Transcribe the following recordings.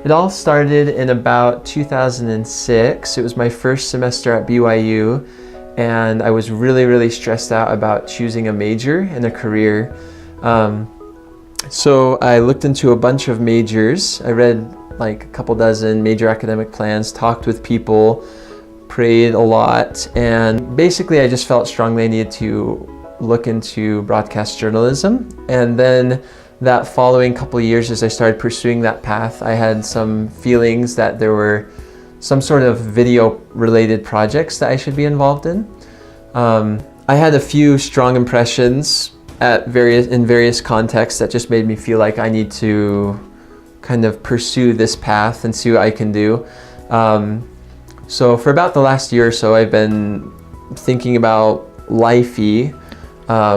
It all started in about 2006. It was my first semester at BYU, and I was really stressed out about choosing a major and a career. So I looked into a bunch of majors. I read like a couple dozen major academic plans, talked with people, prayed a lot, and basically I just felt strongly I needed to look into broadcast journalism. And then that following couple of years, as I started pursuing that path, I had some feelings that there were some sort of video related projects that I should be involved in. I had a few strong impressions in various contexts that just made me feel like I need to kind of pursue this path and see what I can do. So for about the last year or so, I've been thinking about Lifey,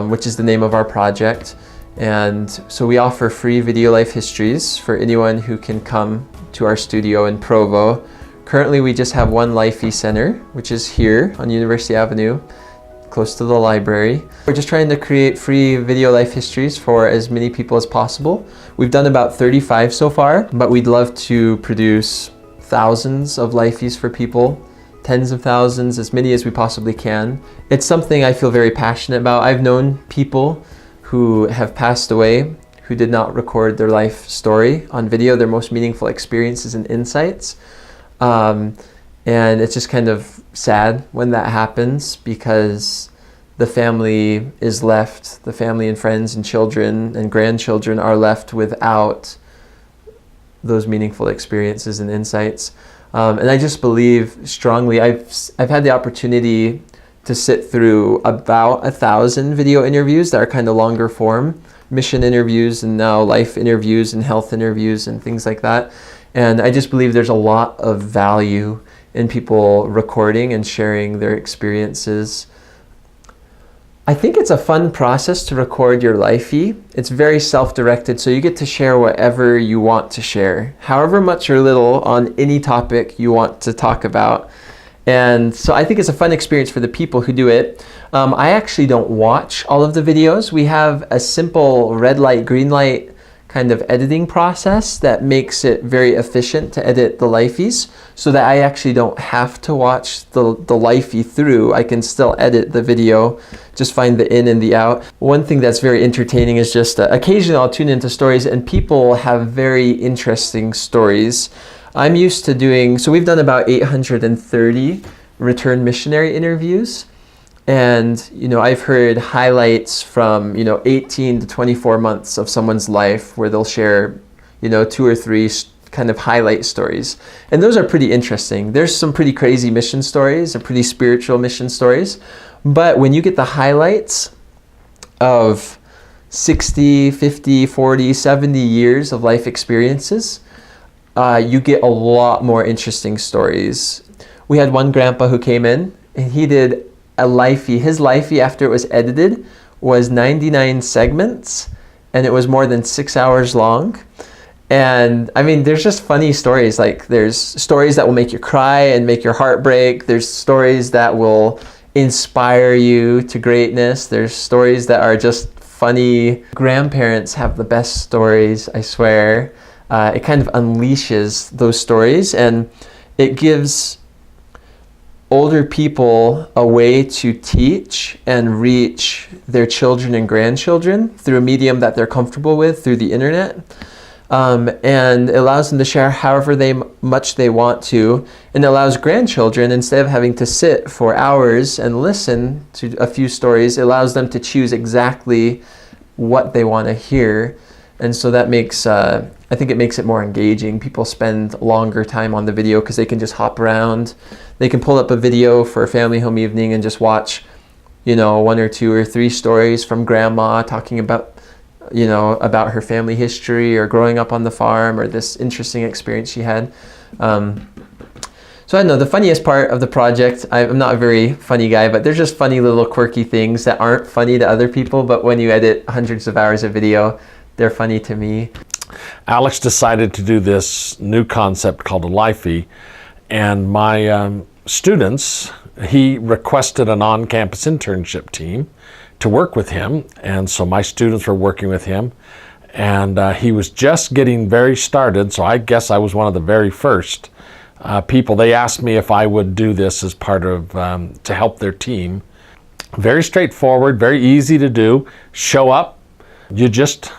which is the name of our project. And so we offer free video life histories for anyone who can come to our studio in Provo. Currently, we just have one Lifey Center, which is here on University Avenue, close to the library. We're just trying to create free video life histories for as many people as possible. We've done about 35 so far, but we'd love to produce thousands of Lifeys for people, tens of thousands, as many as we possibly can. It's something I feel very passionate about. I've known people who have passed away who did not record their life story on video, their most meaningful experiences and insights. And it's just kind of sad when that happens, because the family is left, the family and friends and children and grandchildren are left without those meaningful experiences and insights. And I just believe strongly, I've had the opportunity to sit through about 1,000 video interviews that are kind of longer form, mission interviews and now life interviews and health interviews and things like that. And I just believe there's a lot of value in people recording and sharing their experiences. I think it's a fun process to record your Lifey. It's very self-directed, so you get to share whatever you want to share, however much or little on any topic you want to talk about. And so I think it's a fun experience for the people who do it. I actually don't watch all of the videos. We have a simple red light, green light kind of editing process that makes it very efficient to edit the Lifeys, so that I actually don't have to watch the Lifey through. I can still edit the video, just find the in and the out. One thing that's very entertaining is just occasionally I'll tune into stories and people have very interesting stories. I'm used to doing, so we've done about 830 return missionary interviews. And, I've heard highlights from, 18 to 24 months of someone's life where they'll share, 2 or 3 kind of highlight stories. And those are pretty interesting. There's some pretty crazy mission stories, or pretty spiritual mission stories. But when you get the highlights of 60, 50, 40, 70 years of life experiences, you get a lot more interesting stories. We had one grandpa who came in and he did a Lifey. His Lifey, after it was edited, was 99 segments and it was more than 6 hours long. And I mean, there's just funny stories. Like there's stories that will make you cry and make your heart break. There's stories that will inspire you to greatness. There's stories that are just funny. Grandparents have the best stories, I swear. It kind of unleashes those stories, and it gives older people a way to teach and reach their children and grandchildren through a medium that they're comfortable with, through the internet. And it allows them to share however much they want to, and it allows grandchildren, instead of having to sit for hours and listen to a few stories, it allows them to choose exactly what they want to hear. And so that makes, I think it makes it more engaging. People spend longer time on the video because they can just hop around. They can pull up a video for a family home evening and just watch, 1 or 2 or 3 stories from grandma talking about, about her family history or growing up on the farm or this interesting experience she had. So I don't know, the funniest part of the project, I'm not a very funny guy, but there's just funny little quirky things that aren't funny to other people, but when you edit hundreds of hours of video, they're funny to me. Alex decided to do this new concept called a Lifey, and my students, he requested an on-campus internship team to work with him, and so my students were working with him, And he was just getting very started, so I guess I was one of the very first people. They asked me if I would do this as part of, to help their team. Very straightforward, very easy to do. Show up, you just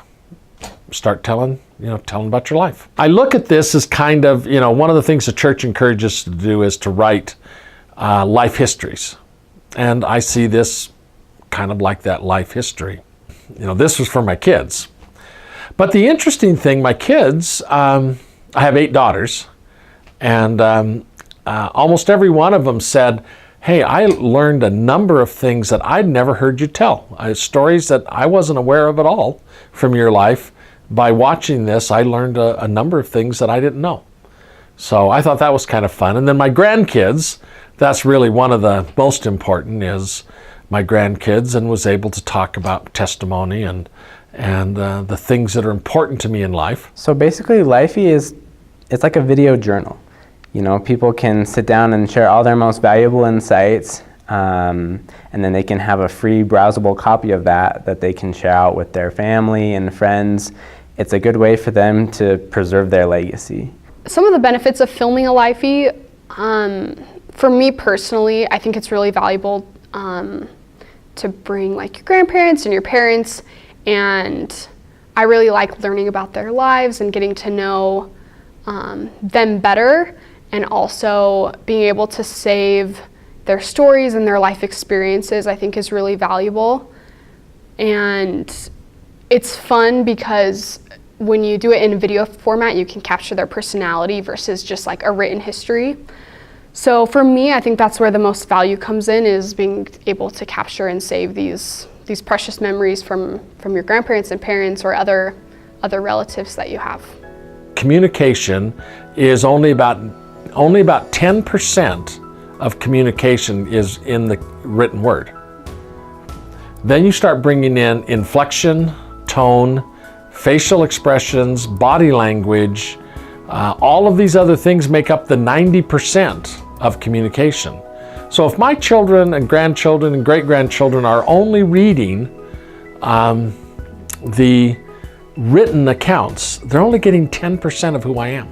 start telling about your life. I look at this as kind of, one of the things the church encourages us to do is to write life histories. And I see this kind of like that life history. This was for my kids. But the interesting thing, my kids, I have 8 daughters, and almost every one of them said, hey, I learned a number of things that I'd never heard you tell. Stories that I wasn't aware of at all from your life. By watching this, I learned a number of things that I didn't know. So I thought that was kind of fun. And then my grandkids, that's really one of the most important, is my grandkids, and was able to talk about testimony and the things that are important to me in life. So basically, Lifey it's like a video journal. People can sit down and share all their most valuable insights, and then they can have a free browsable copy of that they can share out with their family and friends. It's a good way for them to preserve their legacy. Some of the benefits of filming a Lifey, for me personally, I think it's really valuable to bring like your grandparents and your parents, and I really like learning about their lives and getting to know them better, and also being able to save their stories and their life experiences, I think is really valuable. And it's fun because when you do it in video format, you can capture their personality versus just like a written history. So for me, I think that's where the most value comes in, is being able to capture and save these precious memories from your grandparents and parents or other relatives that you have. Communication is only about 10% of communication is in the written word. Then you start bringing in inflection, tone, facial expressions, body language. All of these other things make up the 90% of communication. So if my children and grandchildren and great-grandchildren are only reading the written accounts, they're only getting 10% of who I am.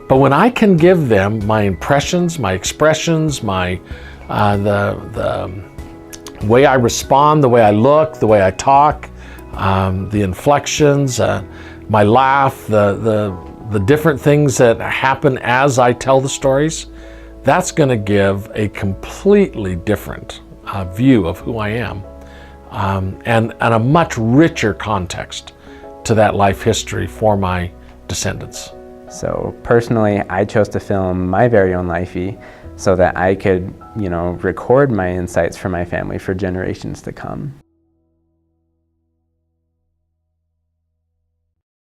But when I can give them my impressions, my expressions, the way I respond, the way I look, the way I talk, the inflections, my laugh, the different things that happen as I tell the stories, that's going to give a completely different view of who I am, and a much richer context to that life history for my descendants. So personally, I chose to film my very own Lifey so that I could, record my insights for my family for generations to come.